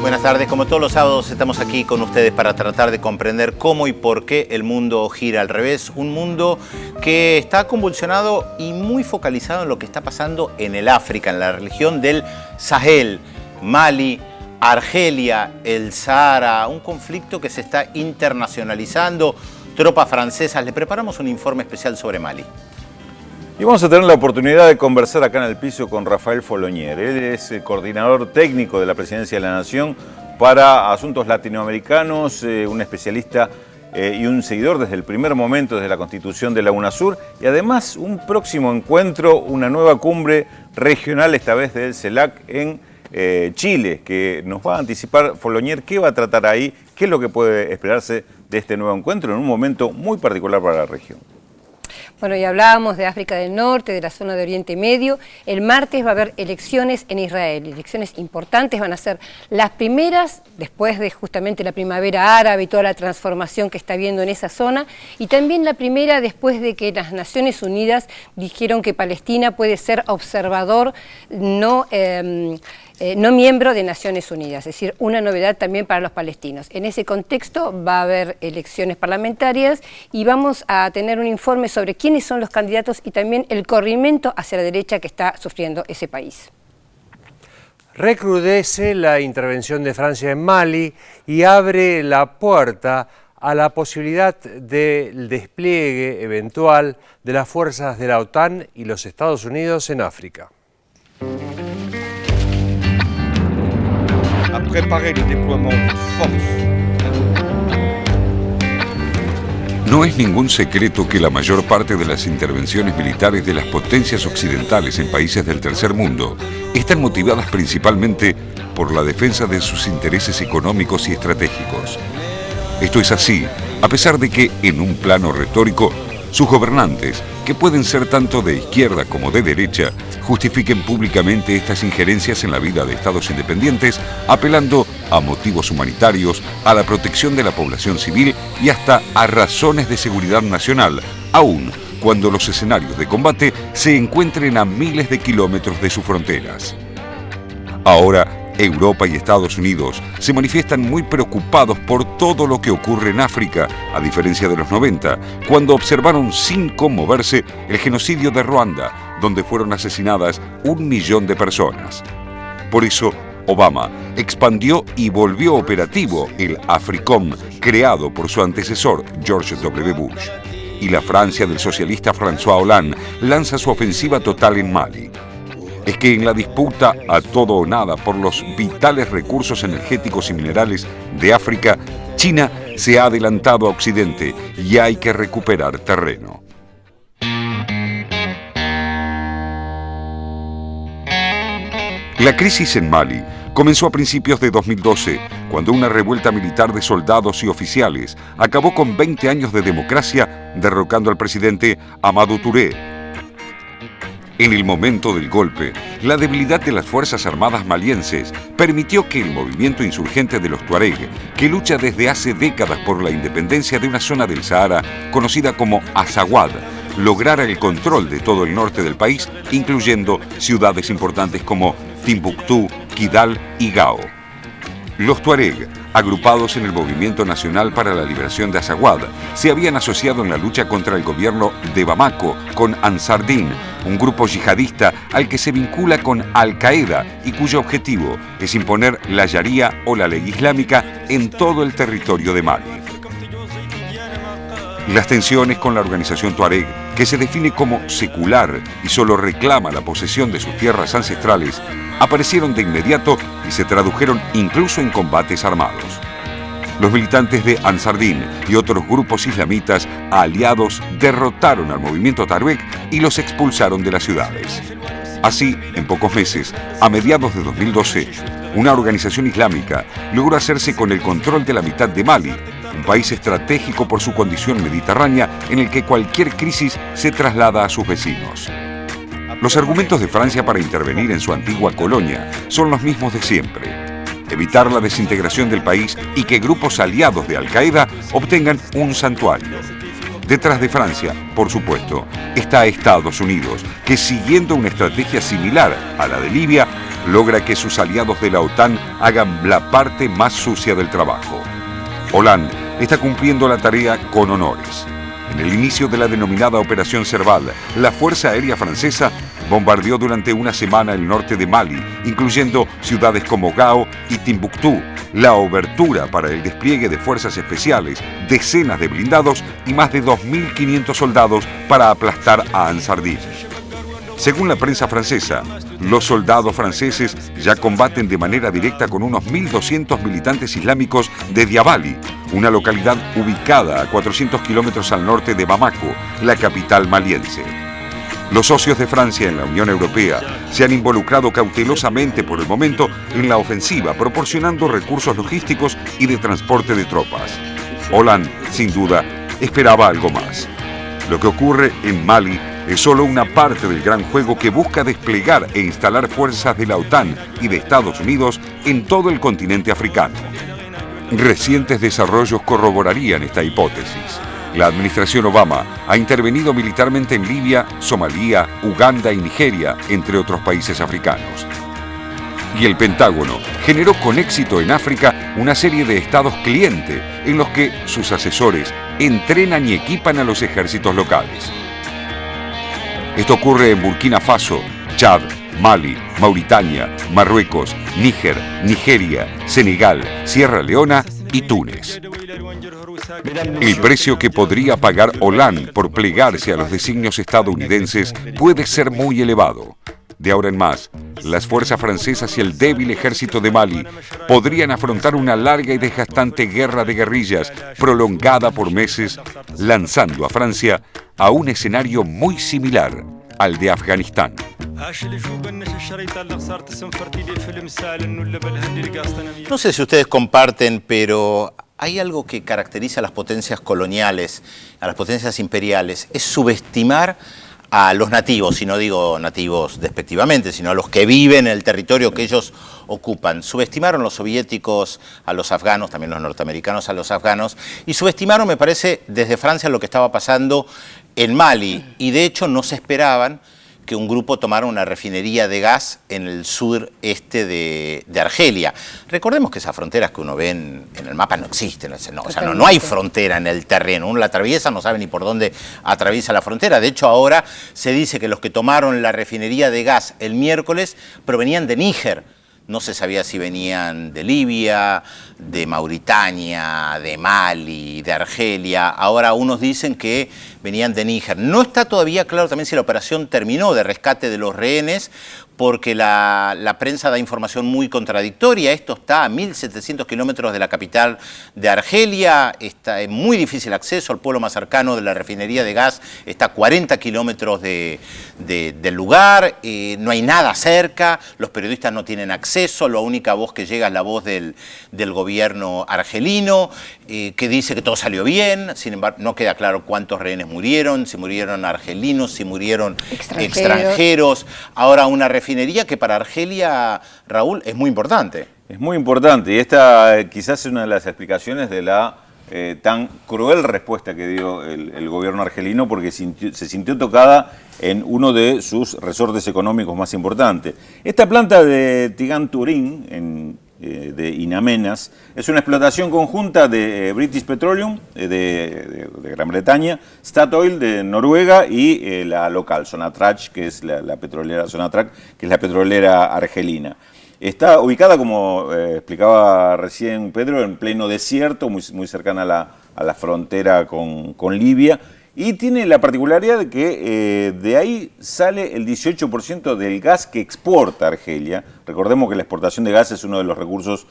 Buenas tardes, como todos los sábados estamos aquí con ustedes para tratar de comprender cómo y por qué el mundo gira al revés. Un mundo que está convulsionado y muy focalizado en lo que está pasando en el África, en la región del Sahel, Mali, Argelia, el Sahara, un conflicto que se está internacionalizando. Tropas francesas, le preparamos un informe especial sobre Mali. Y vamos a tener la oportunidad de conversar acá en el piso con Rafael Folonier. Él es el coordinador técnico de la Presidencia de la Nación para asuntos latinoamericanos, un especialista y un seguidor desde el primer momento, desde la constitución de la UNASUR, y además un próximo encuentro, una nueva cumbre regional, esta vez del CELAC en Chile, que nos va a anticipar Folonier qué va a tratar ahí, qué es lo que puede esperarse de este nuevo encuentro en un momento muy particular para la región. Bueno, y hablábamos de África del Norte, de la zona de Oriente Medio. El martes va a haber elecciones en Israel, elecciones importantes, van a ser las primeras después de justamente la primavera árabe y toda la transformación que está habiendo en esa zona, y también la primera después de que las Naciones Unidas dijeron que Palestina puede ser observador no miembro de Naciones Unidas, es decir, una novedad también para los palestinos. En ese contexto va a haber elecciones parlamentarias y vamos a tener un informe sobre quiénes son los candidatos y también el corrimiento hacia la derecha que está sufriendo ese país. Recrudece la intervención de Francia en Mali y abre la puerta a la posibilidad del despliegue eventual de las fuerzas de la OTAN y los Estados Unidos en África. A préparer le déploiement d'une force. No es ningún secreto que la mayor parte de las intervenciones militares de las potencias occidentales en países del tercer mundo están motivadas principalmente por la defensa de sus intereses económicos y estratégicos. Esto es así, a pesar de que, en un plano retórico, sus gobernantes, que pueden ser tanto de izquierda como de derecha, justifiquen públicamente estas injerencias en la vida de estados independientes, apelando a motivos humanitarios, a la protección de la población civil y hasta a razones de seguridad nacional, aun cuando los escenarios de combate se encuentren a miles de kilómetros de sus fronteras. Ahora, Europa y Estados Unidos se manifiestan muy preocupados por todo lo que ocurre en África, a diferencia de los 90, cuando observaron sin conmoverse el genocidio de Ruanda, donde fueron asesinadas 1 millón de personas. Por eso, Obama expandió y volvió operativo el AFRICOM, creado por su antecesor, George W. Bush. Y la Francia del socialista François Hollande lanza su ofensiva total en Mali. Es que en la disputa a todo o nada por los vitales recursos energéticos y minerales de África, China se ha adelantado a Occidente y hay que recuperar terreno. La crisis en Mali comenzó a principios de 2012, cuando una revuelta militar de soldados y oficiales acabó con 20 años de democracia, derrocando al presidente Amadou Touré. En el momento del golpe, la debilidad de las Fuerzas Armadas malienses permitió que el movimiento insurgente de los Tuareg, que lucha desde hace décadas por la independencia de una zona del Sahara conocida como Azawad, lograra el control de todo el norte del país, incluyendo ciudades importantes como Timbuktu, Kidal y Gao. Los Tuareg, agrupados en el Movimiento Nacional para la Liberación de Azawad, se habían asociado en la lucha contra el gobierno de Bamako con Ansar Din, un grupo yihadista al que se vincula con Al-Qaeda y cuyo objetivo es imponer la Sharia o la ley islámica en todo el territorio de Mali. Las tensiones con la organización Tuareg, que se define como secular y solo reclama la posesión de sus tierras ancestrales, aparecieron de inmediato y se tradujeron incluso en combates armados. Los militantes de Ansar Din y otros grupos islamitas aliados derrotaron al movimiento Tuareg y los expulsaron de las ciudades. Así, en pocos meses, a mediados de 2012, una organización islámica logró hacerse con el control de la mitad de Mali, un país estratégico por su condición mediterránea en el que cualquier crisis se traslada a sus vecinos. Los argumentos de Francia para intervenir en su antigua colonia son los mismos de siempre: evitar la desintegración del país y que grupos aliados de Al-Qaeda obtengan un santuario. Detrás de Francia, por supuesto, está Estados Unidos, que siguiendo una estrategia similar a la de Libia, logra que sus aliados de la OTAN hagan la parte más sucia del trabajo. Hollande está cumpliendo la tarea con honores. En el inicio de la denominada Operación Serval, la Fuerza Aérea Francesa bombardeó durante una semana el norte de Mali, incluyendo ciudades como Gao y Timbuktu, la obertura para el despliegue de fuerzas especiales, decenas de blindados y más de 2.500 soldados para aplastar a Ansar Din. Según la prensa francesa, los soldados franceses ya combaten de manera directa con unos 1.200 militantes islámicos de Diabali, una localidad ubicada a 400 kilómetros al norte de Bamako, la capital maliense. Los socios de Francia en la Unión Europea se han involucrado cautelosamente por el momento en la ofensiva, proporcionando recursos logísticos y de transporte de tropas. Hollande, sin duda, esperaba algo más. Lo que ocurre en Mali es solo una parte del gran juego que busca desplegar e instalar fuerzas de la OTAN y de Estados Unidos en todo el continente africano. Recientes desarrollos corroborarían esta hipótesis. La administración Obama ha intervenido militarmente en Libia, Somalia, Uganda y Nigeria, entre otros países africanos. Y el Pentágono generó con éxito en África una serie de estados cliente en los que sus asesores entrenan y equipan a los ejércitos locales. Esto ocurre en Burkina Faso, Chad, Mali, Mauritania, Marruecos, Níger, Nigeria, Senegal, Sierra Leona y Túnez. El precio que podría pagar Hollande por plegarse a los designios estadounidenses puede ser muy elevado. De ahora en más, las fuerzas francesas y el débil ejército de Mali podrían afrontar una larga y desgastante guerra de guerrillas prolongada por meses, lanzando a Francia a un escenario muy similar al de Afganistán. No sé si ustedes comparten, pero hay algo que caracteriza a las potencias coloniales, a las potencias imperiales, es subestimar a los nativos, y no digo nativos despectivamente, sino a los que viven en el territorio que ellos ocupan. Subestimaron los soviéticos a los afganos, también los norteamericanos a los afganos, y subestimaron, me parece, desde Francia lo que estaba pasando en Mali, y de hecho no se esperaban que un grupo tomara una refinería de gas en el sureste de Argelia. Recordemos que esas fronteras que uno ve en el mapa no existen, no hay frontera en el terreno, uno la atraviesa, no sabe ni por dónde atraviesa la frontera. De hecho, ahora se dice que los que tomaron la refinería de gas el miércoles provenían de Níger. No se sabía si venían de Libia, de Mauritania, de Mali, de Argelia. Ahora unos dicen que venían de Níger. No está todavía claro también si la operación terminó de rescate de los rehenes, porque la prensa da información muy contradictoria. Esto está a 1.700 kilómetros de la capital de Argelia, está en muy difícil acceso al pueblo más cercano de la refinería de gas, está a 40 kilómetros del lugar, no hay nada cerca, los periodistas no tienen acceso, la única voz que llega es la voz del gobierno argelino, que dice que todo salió bien. Sin embargo, no queda claro cuántos rehenes murieron, si murieron argelinos, si murieron extranjeros. Ahora, una refinería que para Argelia, Raúl, es muy importante. Es muy importante, y esta quizás es una de las explicaciones de la tan cruel respuesta que dio el gobierno argelino, porque se sintió tocada en uno de sus resortes económicos más importantes. Esta planta de Tigan Turín, en de In Amenas. Es una explotación conjunta de British Petroleum de Gran Bretaña, Statoil de Noruega y la local, Sonatrach, que es la petrolera Sonatrach, que es la petrolera argelina. Está ubicada, como explicaba recién Pedro, en pleno desierto, muy cercana a la frontera con Libia. Y tiene la particularidad de que de ahí sale el 18% del gas que exporta Argelia. Recordemos que la exportación de gas es uno de los recursos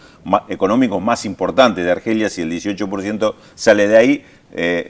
económicos más importantes de Argelia. Si el 18% sale de ahí,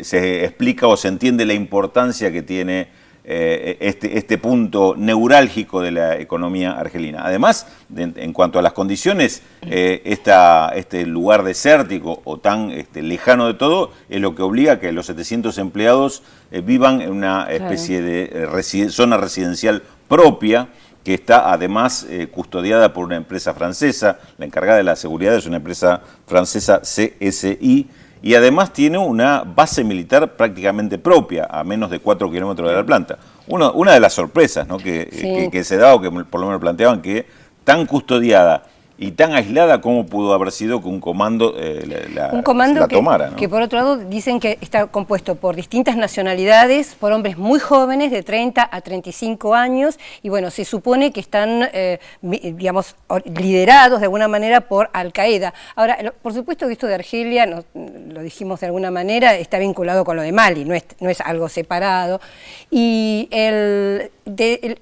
se explica o se entiende la importancia que tiene este punto neurálgico de la economía argelina. Además, en cuanto a las condiciones, este lugar desértico o tan lejano de todo es lo que obliga a que los 700 empleados vivan en una especie de zona residencial propia, que está además custodiada por una empresa francesa. La encargada de la seguridad es una empresa francesa, CSI, y además tiene una base militar prácticamente propia, a menos de 4 kilómetros de la planta. Una de las sorpresas, ¿no?, que se da, o que por lo menos planteaban, que tan custodiada y tan aislada como pudo haber sido que un comando la tomara, ¿no? Que por otro lado dicen que está compuesto por distintas nacionalidades, por hombres muy jóvenes de 30 a 35 años, y bueno, se supone que están, digamos, liderados de alguna manera por Al-Qaeda. Ahora, por supuesto que esto de Argelia, lo dijimos de alguna manera, está vinculado con lo de Mali, no es algo separado, y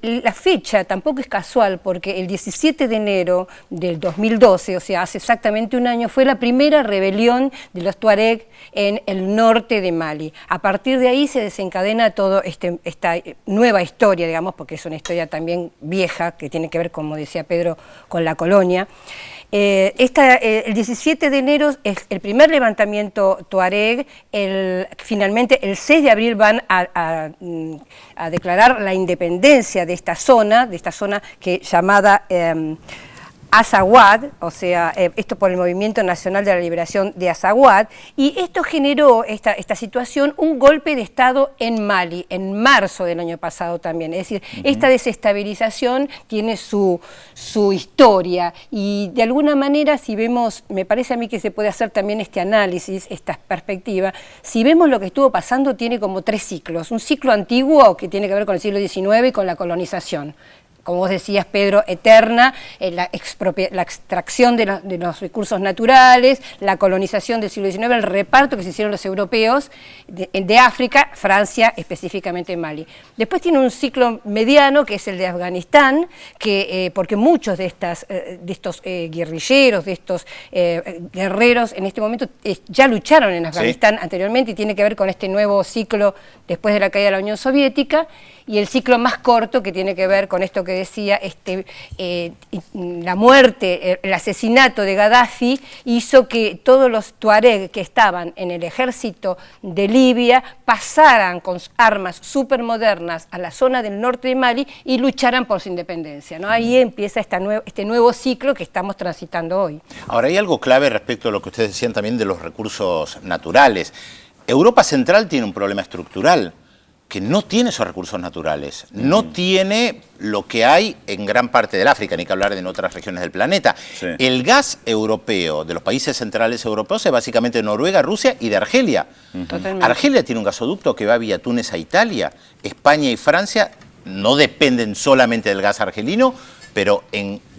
la fecha tampoco es casual, porque el 17 de enero del 2012, o sea, hace exactamente un año, fue la primera rebelión de los Tuareg en el norte de Mali. A partir de ahí se desencadena toda esta nueva historia, digamos, porque es una historia también vieja, que tiene que ver, como decía Pedro, con la colonia. El 17 de enero es el primer levantamiento tuareg. Finalmente el 6 de abril van a declarar la independencia de esta zona que llamada Azawad, o sea, esto por el Movimiento Nacional de la Liberación de Azawad, y esto generó, esta situación, un golpe de Estado en Mali, en marzo del año pasado también. Es decir, esta desestabilización tiene su historia, y de alguna manera, si vemos, me parece a mí que se puede hacer también este análisis, esta perspectiva, si vemos lo que estuvo pasando, tiene como 3 ciclos. Un ciclo antiguo que tiene que ver con el siglo XIX y con la colonización. Como vos decías, Pedro, eterna, la extracción de los recursos naturales, la colonización del siglo XIX, el reparto que se hicieron los europeos de África, Francia, específicamente Mali. Después tiene un ciclo mediano, que es el de Afganistán, porque muchos de estos guerrilleros, de estos guerreros, en este momento ya lucharon en Afganistán anteriormente, y tiene que ver con este nuevo ciclo después de la caída de la Unión Soviética, y el ciclo más corto, que tiene que ver con esto que decía, la muerte, el asesinato de Gaddafi hizo que todos los tuareg que estaban en el ejército de Libia pasaran con armas supermodernas a la zona del norte de Mali y lucharan por su independencia, ¿no? Ahí empieza este nuevo ciclo que estamos transitando hoy. Ahora, hay algo clave respecto a lo que ustedes decían también de los recursos naturales. Europa Central tiene un problema estructural, que no tiene esos recursos naturales, no tiene lo que hay en gran parte del África, ni que hablar en otras regiones del planeta. Sí. El gas europeo, de los países centrales europeos, es básicamente de Noruega, Rusia y de Argelia. Argelia tiene un gasoducto que va vía Túnez a Italia. España y Francia no dependen solamente del gas argelino, pero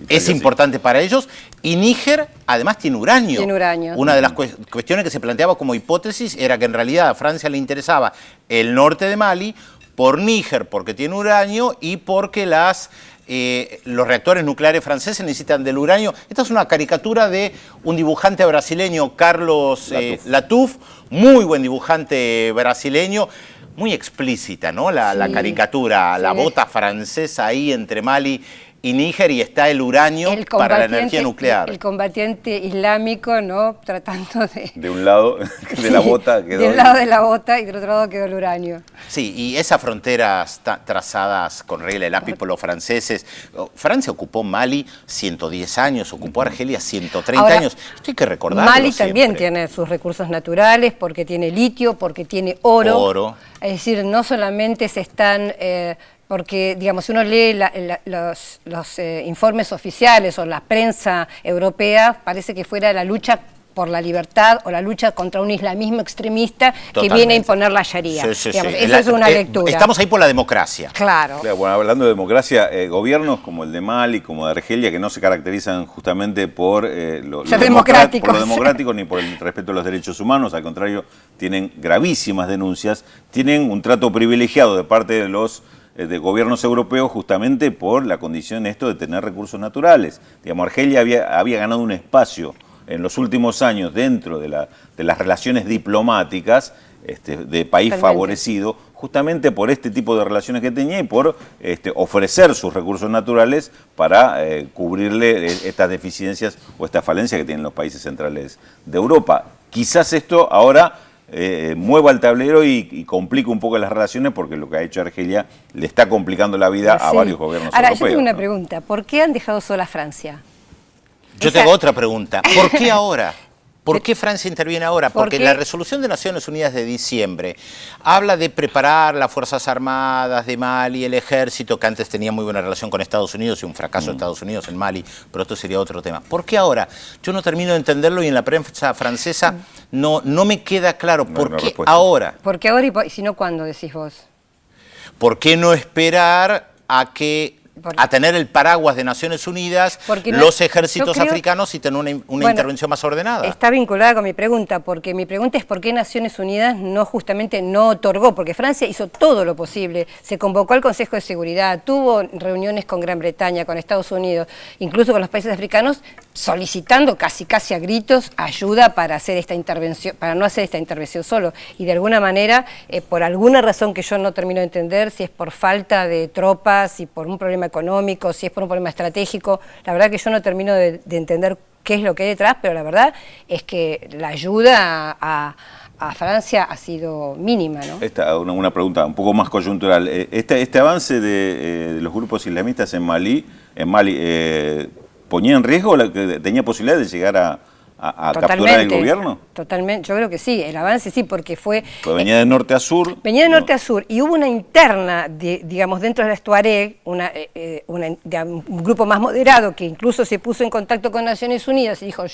es importante para ellos. Y Níger, además, tiene uranio. Tiene uranio. Una de las cuestiones que se planteaba como hipótesis era que en realidad a Francia le interesaba el norte de Mali por Níger, porque tiene uranio, y porque los reactores nucleares franceses necesitan del uranio. Esta es una caricatura de un dibujante brasileño, Carlos Latuf, muy buen dibujante brasileño, muy explícita, ¿no? La caricatura, la bota francesa ahí entre Mali y Níger, y está el uranio para la energía nuclear. El combatiente islámico, ¿no? Tratando de... De un lado de la bota quedó... De un lado de la bota y del otro lado quedó el uranio. Sí, y esas fronteras trazadas con regla de lápiz por los franceses. Francia ocupó Mali 110 años, ocupó Argelia 130 años. Esto hay que recordarlo Mali también tiene sus recursos naturales, porque tiene litio, porque tiene oro. Es decir, no solamente se están... Porque, digamos, si uno lee los informes oficiales o la prensa europea, parece que fuera la lucha por la libertad o la lucha contra un islamismo extremista que viene a imponer la Sharia. Digamos, esa es una lectura. Estamos ahí por la democracia. Claro. Bueno, hablando de democracia, gobiernos como el de Mali, como de Argelia, que no se caracterizan justamente por lo democrático ni por el respeto a los derechos humanos, al contrario, tienen gravísimas denuncias, tienen un trato privilegiado de parte de los de gobiernos europeos justamente por la condición de tener recursos naturales. Digamos, Argelia había ganado un espacio en los últimos años dentro de las relaciones diplomáticas de país favorecido, justamente por este tipo de relaciones que tenía y por ofrecer sus recursos naturales para cubrirle estas deficiencias o estas falencias que tienen los países centrales de Europa. Quizás esto ahora mueva el tablero y complica un poco las relaciones, porque lo que ha hecho Argelia le está complicando la vida a varios gobiernos europeos. Yo tengo una pregunta. ¿Por qué han dejado sola a Francia? Yo tengo otra pregunta. ¿Por qué ahora? ¿Por qué Francia interviene ahora? Porque la resolución de Naciones Unidas de diciembre habla de preparar las Fuerzas Armadas de Mali, el ejército, que antes tenía muy buena relación con Estados Unidos y un fracaso de Estados Unidos en Mali, pero esto sería otro tema. ¿Por qué ahora? Yo no termino de entenderlo y en la prensa francesa no me queda claro. ¿Por qué ahora? ¿Por qué ahora y si no cuándo, decís vos? ¿Por qué no esperar a tener el paraguas de Naciones Unidas, los ejércitos africanos y tener una intervención más ordenada? Está vinculada con mi pregunta, porque mi pregunta es por qué Naciones Unidas justamente no otorgó, porque Francia hizo todo lo posible, se convocó al Consejo de Seguridad, tuvo reuniones con Gran Bretaña, con Estados Unidos, incluso con los países africanos, solicitando casi a gritos ayuda para hacer esta intervención, para no hacer esta intervención solo. Y de alguna manera, por alguna razón que yo no termino de entender, si es por falta de tropas, si por un problema económico, si es por un problema estratégico, la verdad que yo no termino de entender qué es lo que hay detrás, pero la verdad es que la ayuda a Francia ha sido mínima, ¿no? Una pregunta un poco más coyuntural. Este avance de los grupos islamistas en Mali, ¿ponía en riesgo, tenía posibilidad de llegar a capturar el gobierno? Totalmente, yo creo que sí, el avance sí, porque fue... Pues venía de norte a sur. Venía de norte a sur, y hubo una interna, digamos, dentro de las Tuareg, un grupo más moderado que incluso se puso en contacto con Naciones Unidas y dijo,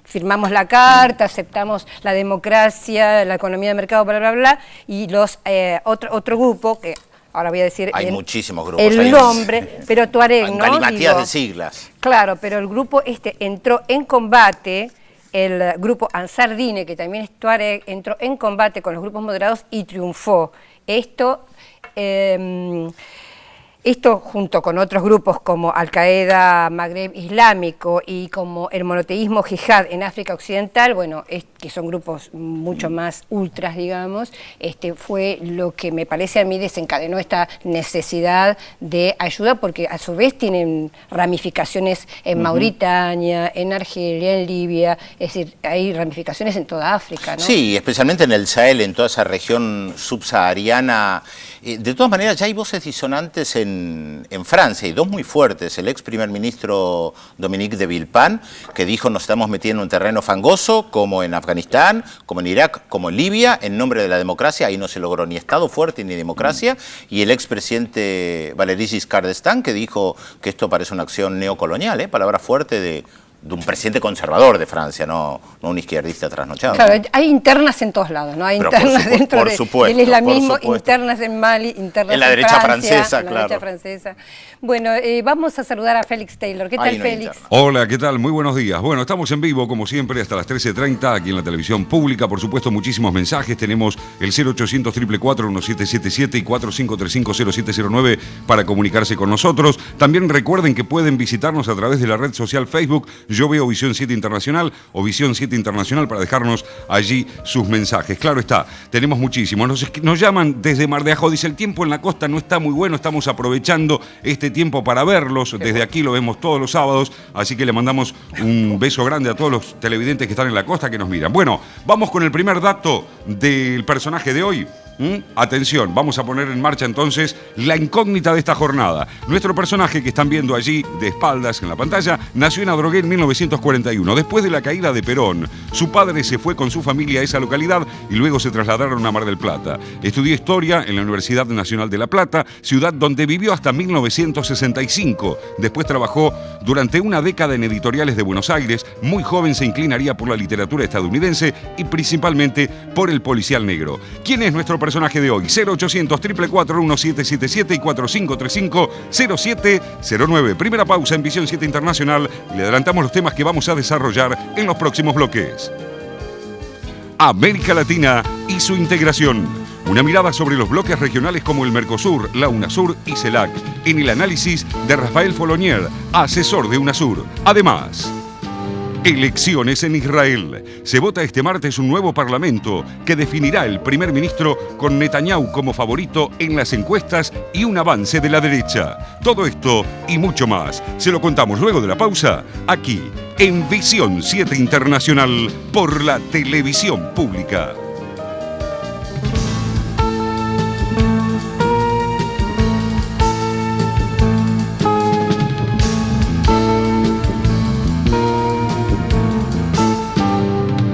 firmamos la carta, aceptamos la democracia, la economía de mercado, bla, bla, bla, y otro grupo que... Ahora voy a decir muchísimos grupos, el nombre, pero Tuareg, ¿no? Galimatías de siglas. Claro, pero el grupo entró en combate, el grupo Ansar Dine, que también es Tuareg, entró en combate con los grupos moderados y triunfó. Esto junto con otros grupos como Al-Qaeda, Magreb Islámico y como el monoteísmo Jihad en África Occidental, que son grupos mucho más ultras, digamos, fue lo que me parece a mí desencadenó esta necesidad de ayuda, porque a su vez tienen ramificaciones en Mauritania, en Argelia, en Libia, es decir, hay ramificaciones en toda África, ¿no? Sí, especialmente en el Sahel, en toda esa región subsahariana. De todas maneras, ya hay voces disonantes en Francia, y dos muy fuertes. El ex primer ministro Dominique de Villepin, que dijo nos estamos metiendo en un terreno fangoso, como en Afganistán, como en Irak, como en Libia, en nombre de la democracia. Ahí no se logró ni Estado fuerte ni democracia. Y el expresidente Valéry Giscard d'Estaing, que dijo que esto parece una acción neocolonial, palabra fuerte de un presidente conservador de Francia, no un izquierdista trasnochado. Claro, hay internas en todos lados, ¿no? Hay internas dentro del islamismo, internas en Mali, internas en la derecha Francia, francesa, claro. Derecha francesa. Bueno, vamos a saludar a Félix Taylor. ¿Qué tal, Félix? Hola, ¿qué tal? Muy buenos días. Bueno, estamos en vivo, como siempre, hasta las 13:30, aquí en la televisión pública. Por supuesto, muchísimos mensajes. Tenemos el 0800 444 1777 y 45350709 para comunicarse con nosotros. También recuerden que pueden visitarnos a través de la red social Facebook. Yo veo Visión 7 Internacional o Visión 7 Internacional para dejarnos allí sus mensajes. Claro está, tenemos muchísimos. Nos llaman desde Mar de Ajó. Dice, el tiempo en la costa no está muy bueno, estamos aprovechando este tiempo para verlos. Desde aquí lo vemos todos los sábados, así que le mandamos un beso grande a todos los televidentes que están en la costa que nos miran. Bueno, vamos con el primer dato del personaje de hoy. Atención, vamos a poner en marcha entonces la incógnita de esta jornada. Nuestro personaje que están viendo allí de espaldas en la pantalla nació en Adrogué en 1941. Después de la caída de Perón, su padre se fue con su familia a esa localidad y luego se trasladaron a Mar del Plata. Estudió Historia en la Universidad Nacional de La Plata, ciudad donde vivió hasta 1965. Después trabajó durante una década en editoriales de Buenos Aires. Muy joven se inclinaría por la literatura estadounidense y principalmente por el policial negro. ¿Quién es nuestro personaje de hoy? 0800 444 1777 y 4535-0709. Primera pausa en Visión 7 Internacional y le adelantamos los temas que vamos a desarrollar en los próximos bloques. América Latina y su integración. Una mirada sobre los bloques regionales como el Mercosur, la UNASUR y CELAC, en el análisis de Rafael Follonier, asesor de UNASUR. Además, elecciones en Israel. Se vota este martes un nuevo parlamento que definirá el primer ministro con Netanyahu como favorito en las encuestas y un avance de la derecha. Todo esto y mucho más se lo contamos luego de la pausa, aquí en Visión 7 Internacional por la televisión pública.